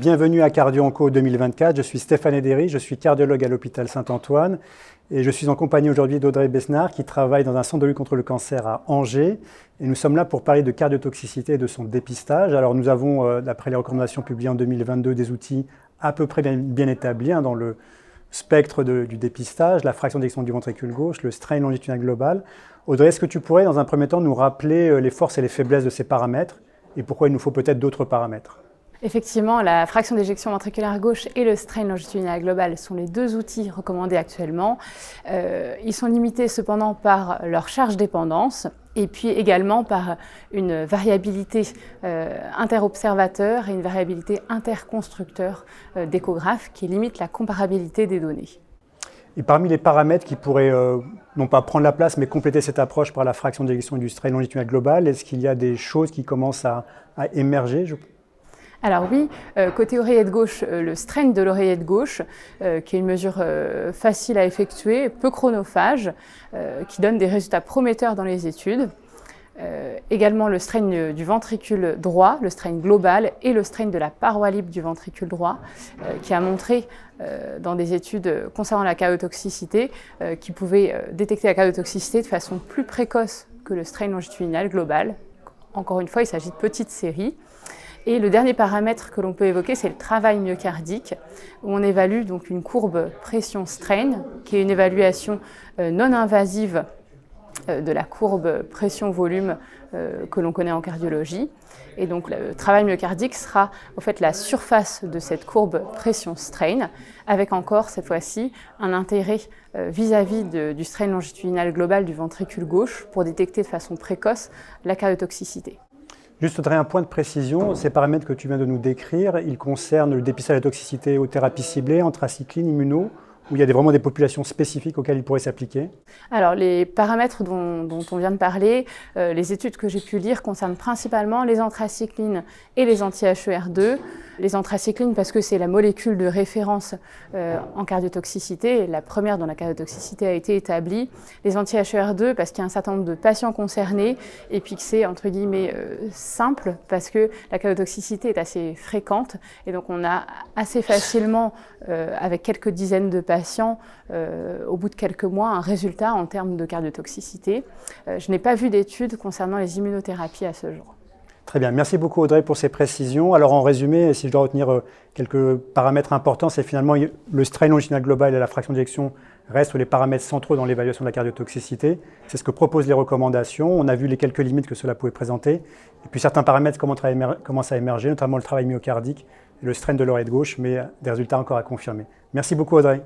Bienvenue à Cardio Onco 2024, je suis Stéphane Edéry, je suis cardiologue à l'hôpital Saint-Antoine et je suis en compagnie aujourd'hui d'Audrey Besnard qui travaille dans un centre de lutte contre le cancer à Angers et nous sommes là pour parler de cardiotoxicité et de son dépistage. Alors nous avons, d'après les recommandations publiées en 2022, des outils à peu près bien établis dans le spectre du dépistage, la fraction d'éjection du ventricule gauche, le strain longitudinal global. Audrey, est-ce que tu pourrais dans un premier temps nous rappeler les forces et les faiblesses de ces paramètres et pourquoi il nous faut peut-être d'autres paramètres ? Effectivement, la fraction d'éjection ventriculaire gauche et le strain longitudinal global sont les deux outils recommandés actuellement. Ils sont limités cependant par leur charge dépendance et puis également par une variabilité interobservateur et une variabilité interconstructeur d'échographe qui limite la comparabilité des données. Et parmi les paramètres qui pourraient non pas prendre la place mais compléter cette approche par la fraction d'éjection du strain longitudinal global, est-ce qu'il y a des choses qui commencent à émerger ? Alors oui, côté oreillette gauche, le strain de l'oreillette gauche, qui est une mesure facile à effectuer, peu chronophage, qui donne des résultats prometteurs dans les études. Également le strain du ventricule droit, le strain global et le strain de la paroi libre du ventricule droit, qui a montré dans des études concernant la cardiotoxicité qui pouvait détecter la cardiotoxicité de façon plus précoce que le strain longitudinal global. Encore une fois, il s'agit de petites séries. Et le dernier paramètre que l'on peut évoquer, c'est le travail myocardique, où on évalue donc une courbe pression-strain, qui est une évaluation non invasive de la courbe pression-volume que l'on connaît en cardiologie. Et donc le travail myocardique sera en fait la surface de cette courbe pression-strain, avec encore cette fois-ci un intérêt vis-à-vis du strain longitudinal global du ventricule gauche pour détecter de façon précoce la cardiotoxicité. Juste un point de précision, ces paramètres que tu viens de nous décrire, ils concernent le dépistage de la toxicité aux thérapies ciblées, anthracycline, immuno, où il y a vraiment des populations spécifiques auxquelles ils pourraient s'appliquer? Alors les paramètres dont on vient de parler, les études que j'ai pu lire concernent principalement les anthracyclines et les anti-HER2. Les anthracyclines parce que c'est la molécule de référence en cardiotoxicité, la première dont la cardiotoxicité a été établie. Les anti-HER2 parce qu'il y a un certain nombre de patients concernés et puis que c'est entre guillemets simple parce que la cardiotoxicité est assez fréquente et donc on a assez facilement avec quelques dizaines de patients au bout de quelques mois un résultat en termes de cardiotoxicité. Je n'ai pas vu d'études concernant les immunothérapies à ce jour. Très bien, merci beaucoup Audrey pour ces précisions. Alors en résumé, si je dois retenir quelques paramètres importants, c'est finalement le strain longitudinal global et la fraction d'éjection restent les paramètres centraux dans l'évaluation de la cardiotoxicité. C'est ce que proposent les recommandations. On a vu les quelques limites que cela pouvait présenter. Et puis certains paramètres commencent à émerger, notamment le travail myocardique et le strain de l'oreille gauche, mais des résultats encore à confirmer. Merci beaucoup Audrey.